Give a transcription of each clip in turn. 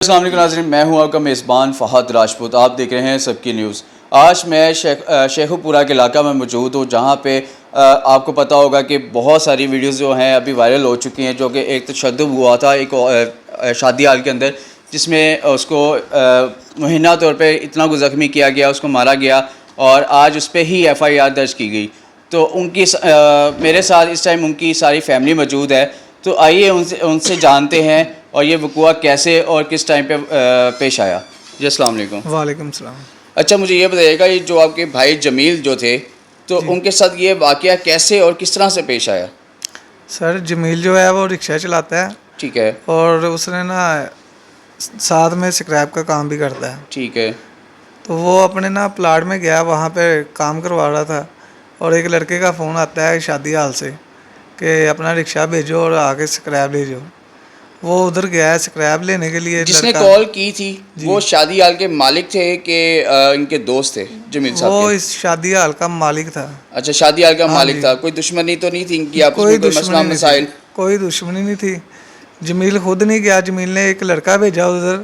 अस्सलाम वालेकुम नाज़रीन, मैं हूं आपका मेज़बान फ़हद राजपूत। आप देख रहे हैं सबकी न्यूज़। आज मैं शेखुपुरा के इलाका में मौजूद हूं, जहां पे आपको पता होगा कि बहुत सारी वीडियोस जो हैं अभी वायरल हो चुकी हैं, जो कि एक तशद्दुद हुआ था एक शादी हाल के अंदर, जिसमें उसको मुहिना तौर पे इतना ज़ख्मी किया गया, उसको मारा गया और आज उस पर ही FIR दर्ज की गई। तो उनकी मेरे साथ इस टाइम उनकी सारी फैमिली मौजूद है, तो आइए उनसे जानते हैं और ये वक़ुआ कैसे और किस टाइम पे पेश आया। जी अस्सलाम वालेकुम। वालेकुम सलाम। अच्छा, मुझे ये बताइएगा, ये जो आपके भाई जमील जो थे, तो उनके साथ ये वाक़या कैसे और किस तरह से पेश आया? सर जमील जो है वो रिक्शा चलाता है ठीक है। और उसने ना साथ में स्क्रैप का काम भी करता है। ठीक है। तो वो अपने ना प्लाट में गया, वहाँ पे काम करवा रहा था और एक लड़के का फ़ोन आता है शादी हाल से कि अपना रिक्शा भेजो और आके स्क्रैप ले जाओ। वो उधर गया है स्क्रैप लेने के लिए। जिसने कॉल की थी वो शादी हाल के मालिक थे कि इनके दोस्त थे जमील साहब वो के? इस शादी हाल का मालिक था। अच्छा, शादी हाल का हाँ मालिक जी। था। कोई दुश्मनी तो नहीं थी इनकी आपस कोई में, कोई मसला दुश्मनी नहीं मसाइल? थी, कोई दुश्मनी नहीं थी। जमील खुद नहीं गया, जमील ने एक लड़का भेजा उधर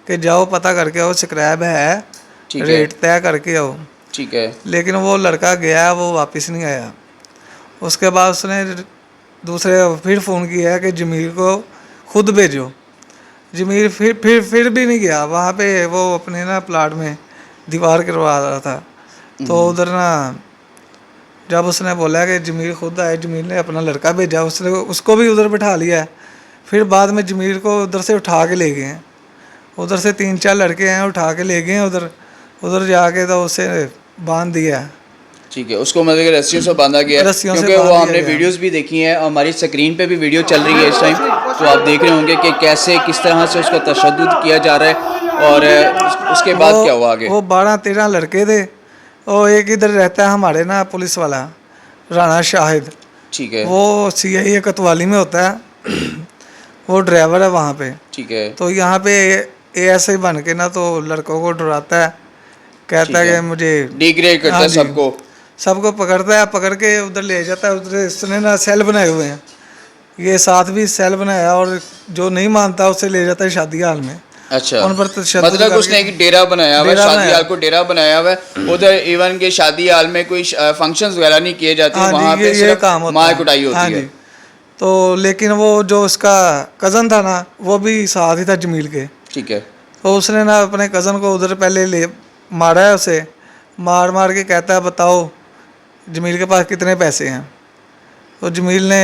कि जाओ पता करके आओ स्क्रैप है, ठीक है। रेट तय करके आओ। ठीक है। लेकिन वो लड़का गया, वो वापस नहीं आया। उसके बाद उसने दूसरे फिर फ़ोन किया कि जमील को खुद भेजो। जमील फिर भी नहीं गया। वहाँ पे वो अपने ना प्लाट में दीवार करवा रहा था। तो उधर ना जब उसने बोला कि जमील खुद आए, जमील ने अपना लड़का भेजा, उसने उसको भी उधर बिठा लिया है। फिर बाद में जमील को उधर से उठा के ले गए हैं। उधर से 3-4 लड़के हैं, उठा के ले गए हैं उधर। उधर जाके तो उसे बांध दिया है। ठीक है, उसको मतलब कि रस्सियों से बांधा गया है, रस्सियों से क्योंकि बांध वो दिया हमने गया। वीडियोस भी देखी हैं, हमारी स्क्रीन पे भी वीडियो चल रही है इस टाइम, तो आप देख रहे होंगे कि कैसे किस तरह से उसका तशद्दुद किया जा रहा है। और उसके बाद क्या हुआ आगे? वो 12-13 लड़के थे। और एक इधर रहता है हमारे ना पुलिस वाला, राना शाहिद। ठीक है। वो CI कोतवाली में होता है। वो ड्राइवर है वहाँ पे। ठीक है। तो यहाँ पे ASI बन के ना तो लड़कों को डराता है, कहता है कि मुझे डिग्रेड करता है सबको। सबको पकड़ता है, पकड़ के उधर ले जाता है। उधर इसने ना सेल बनाए हुए हैं, ये साथ भी सेल बनाया और जो नहीं मानता उसे ले जाता है शादी हाल में। अच्छा, उन पर तशद्दुद मतलब उसने एक डेरा बनाया हुआ है, शादी हाल को डेरा बनाया हुआ है। उधर इवन के शादी हाल में कोई फंक्शंस वगैरह नहीं किए जाते, वहाँ पे ये काम सिर्फ होता मार है। कुटाई हाँ होती है। जी। तो लेकिन वो जो उसका कज़न था ना, वो भी साथ ही था जमील के। ठीक है। तो उसने ना अपने कज़न को उधर पहले ले मारा है, उसे मार मार के कहता है बताओ जमील के पास कितने पैसे हैं। तो जमील ने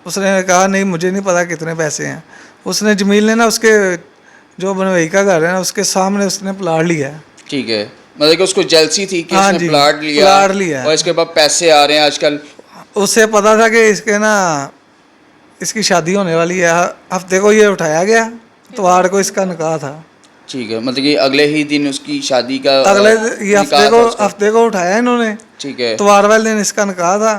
उसने कहा नहीं मुझे नहीं पता कितने पैसे हैं। उसने जमील ने ना उसके जो बनवई का घर है ना उसके सामने उसने प्लाट लिया है। ठीक है, मतलब कि उसको जेलसी थी कि हाँ उसने जी, प्लाट लिया प्लाट लिया और इसके बाद पैसे आ रहे हैं आजकल। उसे पता था कि इसके ना इसकी शादी होने वाली है। हफ्ते को ये उठाया गया, इतवार को इसका निकाह था। ठीक है, मतलब कि अगले ही दिन उसकी शादी का अगले ये निकाह था उसका। हफ्ते को उठाया इन्होंने। ठीक है। इतवार वाले दिन इसका निकाह था।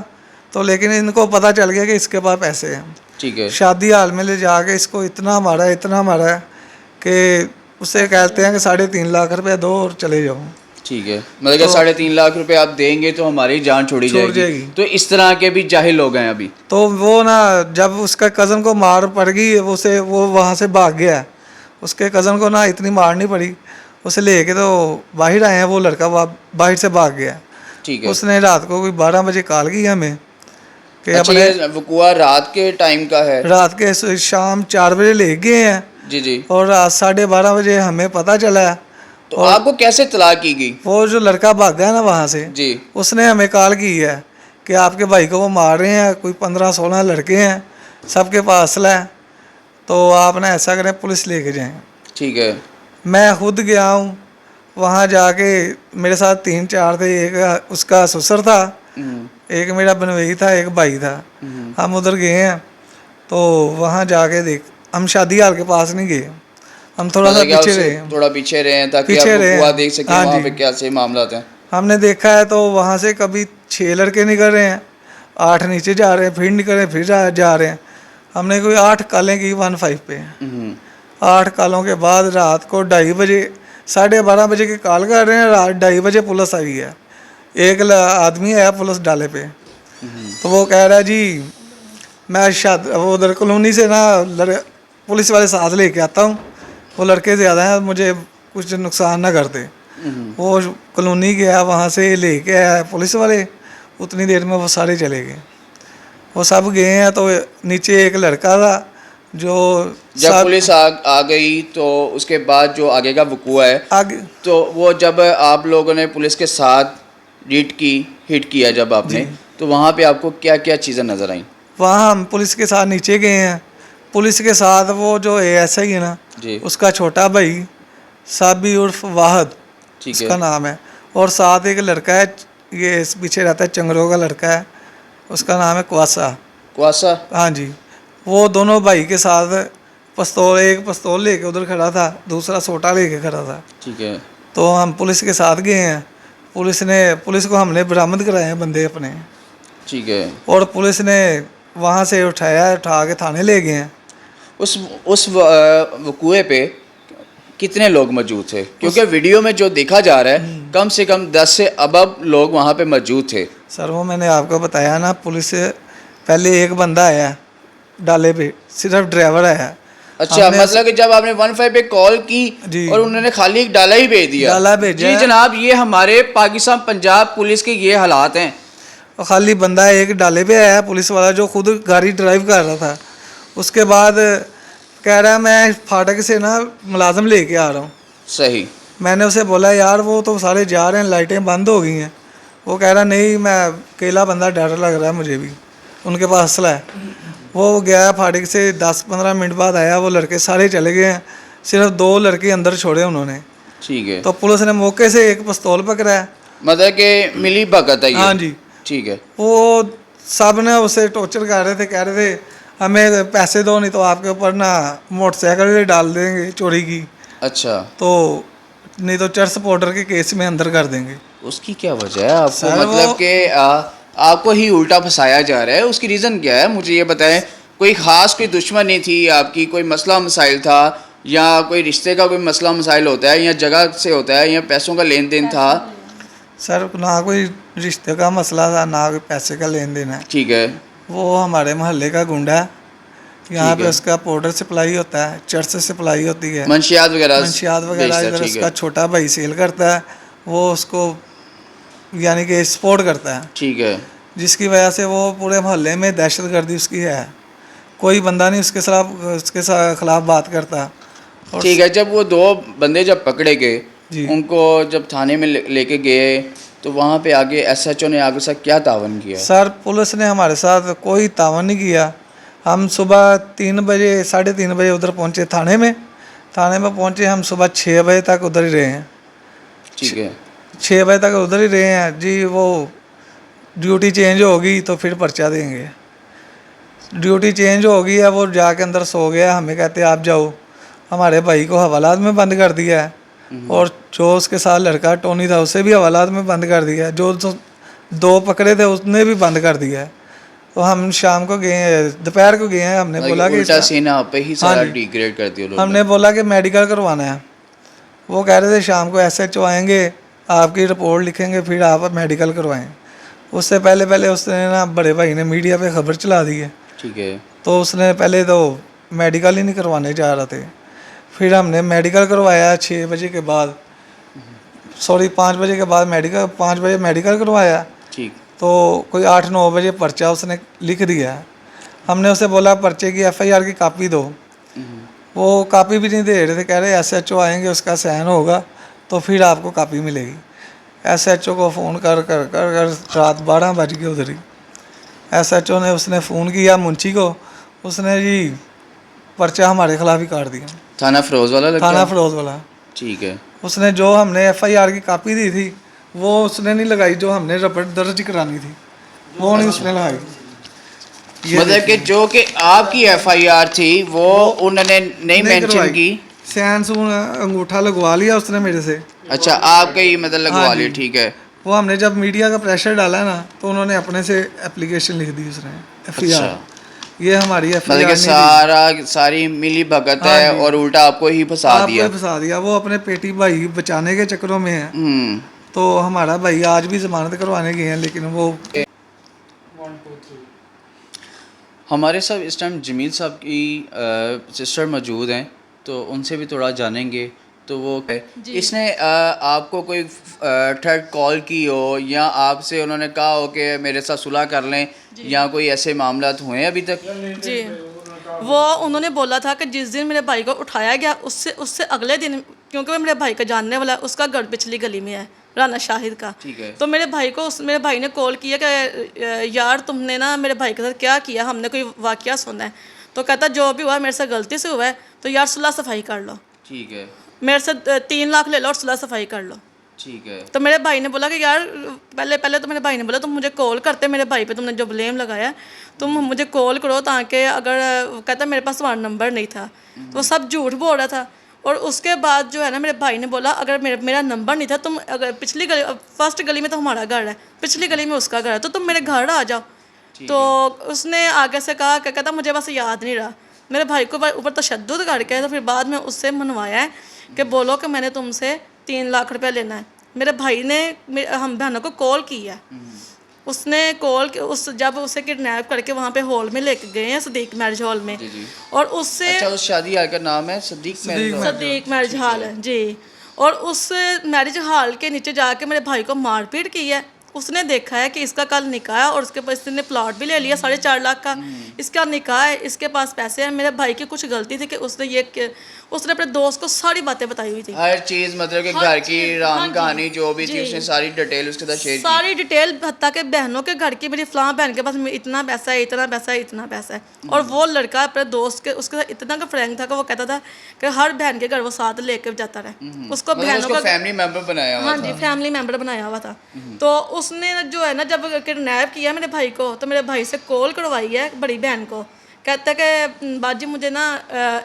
तो लेकिन इनको पता चल गया कि इसके पास पैसे हैं। ठीक है। शादी हाल में ले जाके इसको इतना मारा है कि उसे कहते हैं कि 3.5 लाख रुपए दो और चले जाओ। ठीक है, मतलब कि 3.5 लाख रुपए आप देंगे तो हमारी जान छोड़ी जाएगी। तो इस तरह के भी जाहिल लोग हैं अभी। तो वो ना जब उसका कज़न को मार पड़ गई, वो वहाँ से भाग गया। उसके कज़न को ना इतनी मार नहीं पड़ी, उसे लेके तो बाहर आए हैं। वो लड़का बाहर से भाग गया। ठीक है। उसने रात को कोई 12 बजे कॉल की हमें कि अच्छा, ये वक़ुआ रात के टाइम का है? रात के शाम 4 बजे ले गए हैं। जी जी। और रात 12:30 बजे हमें पता चला। तो आपको कैसे इत्तला की गई? वो जो लड़का भागा है ना वहाँ से जी, उसने हमें कॉल की है कि आपके भाई को वो मार रहे हैं, कोई 15-16 लड़के हैं, सबके पास असला है, तो आप ना ऐसा करें पुलिस लेके जाएं। ठीक है। मैं खुद गया हूँ वहाँ जाके, मेरे साथ 3-4 थे। एक उसका ससुर था, एक मेरा बनवई था, एक भाई था। हम उधर गए हैं तो वहाँ जाके हम शादी हाल के पास नहीं गए, हम थोड़ा सा पीछे रहे। थोड़ा पीछे रहे ताकि आप वक़ुआ देख सकें वहाँ पे क्या से मामला हैं। हमने देखा है तो वहाँ से कभी 6 लड़के निकल रहे हैं, 8 नीचे जा रहे हैं, फिर निकल रहे हैं, फिर जा रहे हैं। हमने कोई 8 कॉलें की 15 पे। 8 कॉलों के बाद रात को 2:30 बजे 12:30 बजे की कॉल कर रहे हैं, रात 2:30 बजे पुलिस आई है। एक आदमी आया पुलिस डाले पे, तो वो कह रहा है जी मैं वो उधर कॉलोनी से ना पुलिस वाले साथ लेके आता हूँ, वो लड़के ज़्यादा हैं, मुझे कुछ नुकसान ना करते। वो कॉलोनी गया, वहाँ से लेके आया पुलिस वाले, उतनी देर में वो सारे चले गए। वो सब गए हैं तो नीचे एक लड़का था जो जब पुलिस आ गई तो उसके बाद जो आगे का वकूआ है, आगे तो वो जब आप लोगों ने पुलिस के साथ हिट किया जब आपने, तो वहाँ पे आपको क्या क्या चीज़ें नज़र आई? वहाँ हम पुलिस के साथ नीचे गए हैं। पुलिस के साथ वो जो ASI है ना, जी, उसका छोटा भाई साबी उर्फ वाहद ठीक उसका है। नाम है, और साथ एक लड़का है, ये इस पीछे रहता है, चंगरो का लड़का है, उसका नाम है क्वासा। क्वासा? हाँ जी, वो दोनों भाई के साथ एक पिस्तौल लेके उधर खड़ा था, दूसरा सोटा लेके खड़ा था। ठीक है। तो हम पुलिस के साथ गए हैं। पुलिस को हमने बरामद कराए हैं बंदे अपने, ठीक है। और पुलिस ने वहाँ से उठा के थाने ले गए हैं। उस वकूए पे कितने लोग मौजूद थे? क्योंकि वीडियो में जो देखा जा रहा है कम से कम 10 से अबब लोग वहाँ पे मौजूद थे। सर वो मैंने आपको बताया ना, पुलिस से पहले एक बंदा आया डाले पे, सिर्फ ड्राइवर आया। अच्छा, मतलब कि जब आपने 15 पे कॉल की जी, और उन्होंने खाली एक डाला ही भेज दिया? डाला भेजा। जी जनाब, ये हमारे पाकिस्तान पंजाब पुलिस के ये हालात हैं। और खाली बंदा एक डाले पे आया पुलिस वाला, जो खुद गाड़ी ड्राइव कर रहा था। उसके बाद कह रहा है मैं फाटक से ना मुलाजम लेके आ रहा हूँ। सही। मैंने उसे बोला यार वो तो सारे जा रहे हैं, लाइटें बंद हो गई हैं। वो कह रहा नहीं, मैं अकेला बंदा, डर लग रहा है मुझे भी, उनके पास असला है। वो गया फाटक से, 10-15 मिनट बाद आया, वो लड़के सारे चले गए हैं, सिर्फ 2 लड़के अंदर छोड़े उन्होंने। ठीक है। तो पुलिस ने मौके से एक पिस्तौल पकड़ा है। मतलब कि मिली भगत है ये? हाँ जी। ठीक है। वो सब ने उसे टॉर्चर कर रहे थे, कह रहे थे हमें पैसे दो, नहीं तो आपके ऊपर ना मोटरसाइकिल डाल देंगे चोरी की, अच्छा, तो नहीं तो चर्च पाउडर के केस में अंदर कर देंगे। उसकी क्या वजह है? आपको सर मतलब कि आपको ही उल्टा फंसाया जा रहा है, उसकी रीज़न क्या है मुझे ये बताएं। कोई ख़ास कोई दुश्मनी थी आपकी, कोई मसला मसाइल था, या कोई रिश्ते का कोई मसला मसाइल होता है, या जगह से होता है, या पैसों का लेन देन था? सर ना कोई रिश्ते का मसला था, ना कोई पैसे का लेन देन है। ठीक है। वो हमारे मोहल्ले का गुंडा है, यहाँ पे है। उसका पाउडर सप्लाई होता है, चर्च से सप्लाई होती है, मंशियात वगैरह मंशियात बेचता है, इधर ठीक उसका है। छोटा भाई सेल करता है, वो उसको यानी कि सपोर्ट करता है, ठीक है। जिसकी वजह से वो पूरे मोहल्ले में दहशतगर्दी उसकी है। कोई बंदा नहीं उसके खिलाफ बात करता। और ठीक है। जब वो 2 बंदे जब पकड़े गए, जी, उनको जब थाने में लेके गए, तो वहाँ पे आगे SHO ने आगे से क्या तावन किया? सर पुलिस ने हमारे साथ कोई तावन नहीं किया। हम सुबह 3 बजे 3:30 बजे उधर पहुंचे थाने में पहुंचे हम, सुबह 6 बजे तक उधर ही रहे हैं। ठीक है। 6 बजे तक उधर ही रहे हैं जी। वो ड्यूटी चेंज होगी तो फिर पर्चा देंगे। ड्यूटी चेंज हो गई है, वो जाके अंदर सो गया, हमें कहते आप जाओ। हमारे भाई को हवालात में बंद कर दिया है, और जो उसके साथ लड़का टोनी था उसे भी हवालात में बंद कर दिया है। जो 2 पकड़े थे उसने भी बंद कर दिया है। तो हम शाम को गए, दोपहर को गए हैं, हमने बोला कि उल्टा सीन आप पे ही सारा हाँ जी। डिग्रेड कर दिया लोग। हमने बोला कि मेडिकल करवाना है। वो कह रहे थे शाम को SHO आएंगे, आपकी रिपोर्ट लिखेंगे, फिर आप मेडिकल करवाएं। उससे पहले उसने ना बड़े भाई ने मीडिया पे खबर चला दी है, ठीक है। तो उसने पहले तो मेडिकल ही नहीं करवाने जा रहे थे। फिर हमने मेडिकल करवाया 6 बजे के बाद, 5 बजे के बाद 5 बजे मेडिकल करवाया। ठीक। तो कोई 8-9 बजे पर्चा उसने लिख दिया है। हमने उसे बोला पर्चे की FIR की कापी दो, वो कापी भी नहीं दे रहे थे। कह रहे SHO आएंगे, उसका साइन होगा तो फिर आपको कापी मिलेगी। SHO को फ़ोन कर रात 12 बज गए उधर ही। SHO ने उसने फ़ोन किया मुंशी को, उसने जी पर्चा हमारे खिलाफ ही काट दिया। थाना फिरोज वाला लगता थाना है? फिरोज वाला। ठीक है। उसने जो हमने FIR की कापी दी थी वो उसने नहीं लगाई, जो हमने रिपोर्ट दर्ज करानी थी वो नहीं उसने लगाई। मतलब कि जो कि आपकी FIR थी वो उन्होंने नहीं मेंशन करवाई। की? सैन सून अंगूठा लगवा लिया उसने मेरे से। अच्छा, आपका ही मतलब लगवा हाँ लिया, जी। ठीक है। वो हमने जब मीडिया का प्रेशर डाला ना, तो उन्होंने अपने से एप्लीकेशन लिख दी उसने, FIR। अच्छा। ये हमारी मतलब FIR कि नहीं थी। सारी मिली भगत हाँ है जी। और उल्टा आपको ही फंसा आपको दिया। ही फंसा दिया। वो अपने पेटी भाई बचाने के चक्करों में है। हम्म। तो हमारा भाई आज भी जमानत करवाने गए हैं, लेकिन वो हमारे साथ इस टाइम जमील साहब की सिस्टर मौजूद हैं। तो उनसे भी थोड़ा जानेंगे। तो वो इसने आपको कोई थर्ड कॉल की हो या आपसे उन्होंने कहा हो कि मेरे साथ सुलह कर लें, या कोई ऐसे मामला हुए हैं अभी तक? जी, वो उन्होंने बोला था कि जिस दिन मेरे भाई को उठाया गया उससे उससे अगले दिन, क्योंकि वो मेरे भाई का जानने वाला है, उसका घर पिछली गली में है, राना शाहिद का। ठीक है। तो मेरे भाई को मेरे भाई ने कॉल किया कि यार तुमने ना मेरे भाई के साथ क्या किया, हमने कोई वाकया सुना है। तो कहता जो भी हुआ मेरे से गलती से हुआ है, तो यार सुलह सफाई कर लो, ठीक है। मेरे से 3 लाख ले लो और सुलह सफाई कर लो। ठीक है। तो मेरे भाई ने बोला कि यार पहले तो मेरे भाई ने बोला तुम मुझे कॉल करते, मेरे भाई पे तुमने जो ब्लेम लगाया है, तुम मुझे कॉल करो, ताकि अगर कहता मेरे पास तुम्हारा नंबर नहीं था, तो वो सब झूठ बोल रहा था। और उसके बाद जो है ना मेरे भाई ने बोला अगर मेरा नंबर नहीं था, तुम अगर पिछली गली, फर्स्ट गली में तो हमारा घर है, पिछली गली में उसका घर है, तो तुम मेरे घर आ जाओ। तो उसने आगे से कहा कि कहता मुझे बस याद नहीं रहा। मेरे भाई को ऊपर तशद्दुद करके तो फिर बाद में उससे मनवाया है कि बोलो कि मैंने तुमसे 3 लाख रुपए लेना है। मेरे भाई ने हम बहनों को कॉल की है, उसने कॉल जब उसे किडनैप करके वहाँ पे हॉल में लेके गए हैं, सदीक मैरिज हॉल में। जी। और उससे अच्छा, उस शादी हाल का नाम है सदीक मैरिज हॉल है जी। और उस मैरिज हॉल के नीचे जाके मेरे भाई को मारपीट की है। उसने देखा है कि इसका कल निकाह है और उसके पास इसने प्लॉट भी ले लिया 4.5 लाख का, इसका निकाह है, इसके पास पैसे हैं। मेरे भाई की कुछ गलती थी कि उसने अपने दोस्त को सारी बातें बताई हुई थी, हर चीज, मतलब कि घर की राम कहानी जो भी थी उसने सारी डिटेल उसके साथ शेयर की। सारी डिटेल, हत्ता के बहनों के घर की, मेरी फलां बहन के पास इतना पैसा है, इतना पैसा है, इतना पैसा है। और वो लड़का अपने दोस्त के उसके साथ इतना का फ्रेंक था कि वो कहता था कि हर बहन के घर वो साथ लेके जाता रहे, उसको बहनों का फैमिली मेंबर बनाया हुआ हाँ जी, फैमिली मेंबर बनाया हुआ था। तो उसने जो है ना जब किडनैप किया मेरे भाई को, तो मेरे भाई से कॉल करवाई है बड़ी बहन को, कहता है कि बाजी मुझे ना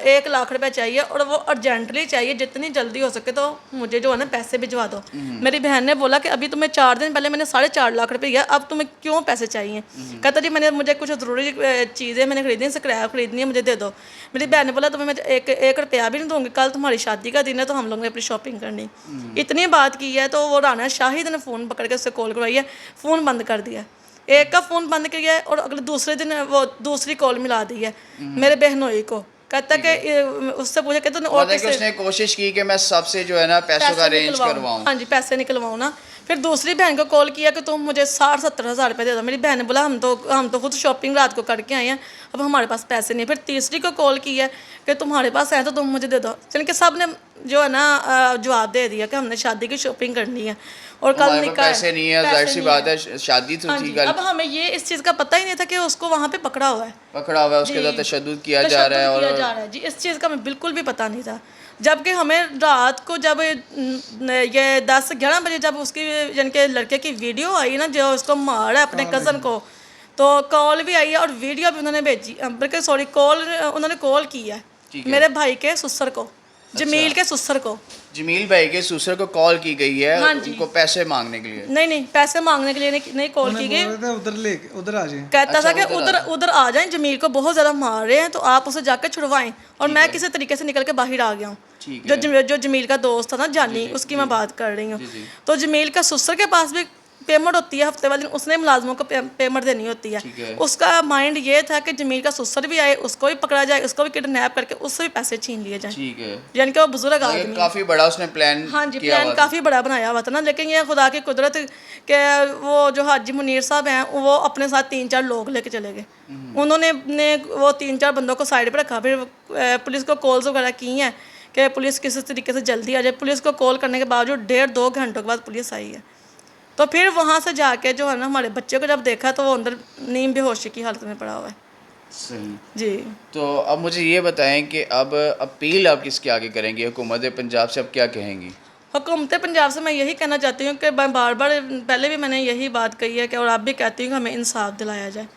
1 लाख रुपए चाहिए और वो अर्जेंटली चाहिए, जितनी जल्दी हो सके तो मुझे जो है ना पैसे भिजवा दो। मेरी बहन ने बोला कि अभी तुम्हें 4 दिन पहले मैंने 4.5 लाख रुपए दिया, अब तुम्हें क्यों पैसे चाहिए? कहता जी मुझे कुछ ज़रूरी चीज़ें मैंने खरीदनी, स्क्रैप खरीदनी है, मुझे दे दो। मेरी बहन ने बोला तुम्हें मैं एक रुपया भी नहीं दूंगी, कल तुम्हारी शादी का दिन है, तो हम लोग ने अपनी शॉपिंग करनी। इतनी बात की है तो वो राना शाहिद ने फ़ोन पकड़ के उससे कॉल करवाई है, फ़ोन बंद कर दिया, एक का फ़ोन बंद किया है और अगले दूसरे दिन वो दूसरी कॉल मिला दी है मेरे बहनोई को। कहता कि उससे पूछा कि तूने और किससे, उसने कोशिश की कि मैं सबसे जो है ना पैसों का अरेंज करवाऊं। हाँ जी, पैसे निकलवाऊँ ना। फिर दूसरी बहन को कॉल किया कि तुम मुझे 60-70 हज़ार रुपये दे दो। मेरी बहन ने बोला हम तो खुद शॉपिंग रात को करके आए हैं, अब हमारे पास पैसे नहीं है। फिर तीसरी को कॉल की है कि तुम्हारे पास है तो तुम मुझे दे दो। यानी कि सब ने जो है ना जवाब दे दिया कि हमने शादी की शॉपिंग करनी है और कल निकाह है, पैसे नहीं है, जाहिर सी बात है, शादी तो थी कल। अब हमें ये इस चीज़ का पता ही नहीं था कि उसको वहाँ पे पकड़ा हुआ है, उसके साथ तशद्दुद किया जा रहा है और जी, इस चीज़ का हमें बिल्कुल भी पता नहीं था। जबकि हमें रात को जब ये 10-11 बजे जब उसकी यानी कि लड़के की वीडियो आई ना, जो उसको मारा है अपने कज़न को, तो कॉल भी आई है और वीडियो भी उन्होंने भेजी, बल्कि सॉरी उन्होंने कॉल की है मेरे भाई के ससुर को, जमील के ससुर को। जमील भाई के ससुर को कॉल की गई है, हाँ उनको पैसे मांगने के लिए। नहीं, पैसे मांगने के लिए नहीं कॉल की गई, उधर आ जाए, कहता था कि उधर आ जाएं, जमील को बहुत ज़्यादा मार रहे हैं तो आप उसे जाकर छुड़वाएं। और मैं किसी तरीके से निकल के बाहर आ गया हूँ। जो जमील का दोस्त था ना जानी, उसकी मैं बात कर रही हूँ। तो जमील का ससुर के पास भी पेमेंट होती है हफ्ते वाले दिन, उसने मुलाजमों को पेमेंट देनी होती है। उसका माइंड ये था कि जमील का ससुर भी आए, उसको भी पकड़ा जाए, उसको भी किडनैप करके उससे भी पैसे छीन लिए जाए। ठीक है, यानी कि वो बुजुर्ग आदमी, काफ़ी बड़ा उसने प्लान, हाँ जी, प्लान काफ़ी बड़ा बनाया हुआ था ना। लेकिन ये खुदा की कुदरत के वो जो हाजी मुनीर साहब हैं, वो अपने साथ 3-4 लोग लेके चले गए। उन्होंने वो 3-4 बंदों को साइड पर रखा, फिर पुलिस को कॉल्स वगैरह की हैं कि पुलिस किसी तरीके से जल्दी आ जाए। पुलिस को कॉल करने के बावजूद 1.5-2 घंटों के बाद पुलिस आई है। तो फिर वहाँ से जाके जो है ना हमारे बच्चे को जब देखा तो वो अंदर नीम बेहोशी की हालत में पड़ा हुआ है। सही जी। तो अब मुझे ये बताएं कि अब अपील आप किसके आगे करेंगी? हुकूमत पंजाब से अब क्या कहेंगी? हुकूमत पंजाब से मैं यही कहना चाहती हूँ कि बार पहले भी मैंने यही बात कही है कि और आप भी कहती हूँ कि हमें इंसाफ दिलाया जाए।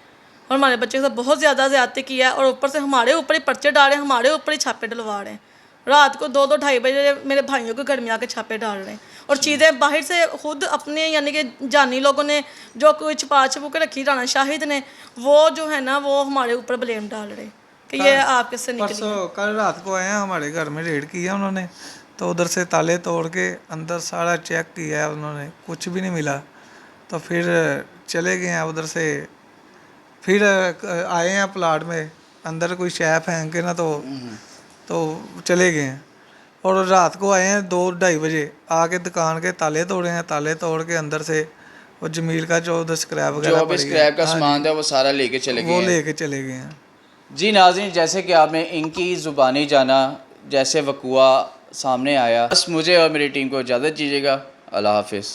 और हमारे बच्चे के साथ बहुत ज़्यादा ज़्यादती की है और ऊपर से हमारे ऊपर ही पर्चे डाल रहे हैं, हमारे ऊपर ही छापे डलवा रहे हैं। रात को 2-2-2:30 बजे मेरे भाइयों के घर में आके छापे डाल रहे हैं और चीज़ें बाहर से खुद अपने यानी कि जानी लोगों ने जो कोई छुपा के रखी, राना शाहिद ने, वो जो है ना वो हमारे ऊपर ब्लेम डाल रहे कि ये आप किससे निकली। परसों कल रात को आए हैं, हमारे घर में रेड किया उन्होंने, तो उधर से ताले तोड़ के अंदर सारा चेक किया है उन्होंने, कुछ भी नहीं मिला। तो फिर चले गए हैं उधर से, फिर आए हैं प्लाट में, अंदर कोई शै फेंक के ना, तो तो चले गए हैं। और रात को आए हैं 2-2:30 बजे, आके दुकान के ताले तोड़े हैं, ताले तोड़ के अंदर से वो जमील का जो उधर स्क्रैप जो वगैरह अभी पड़ी है, स्क्रैप का हाँ सामान जी, था वो सारा लेके चले गए वो हैं। लेके चले गए हैं। जी नाज़रीन, जैसे कि आपने इनकी ज़ुबानी जाना, जैसे वक़ुआ सामने आया, बस मुझे और मेरी टीम को इजाज़त दीजिएगा। अल्लाह हाफ़िज़।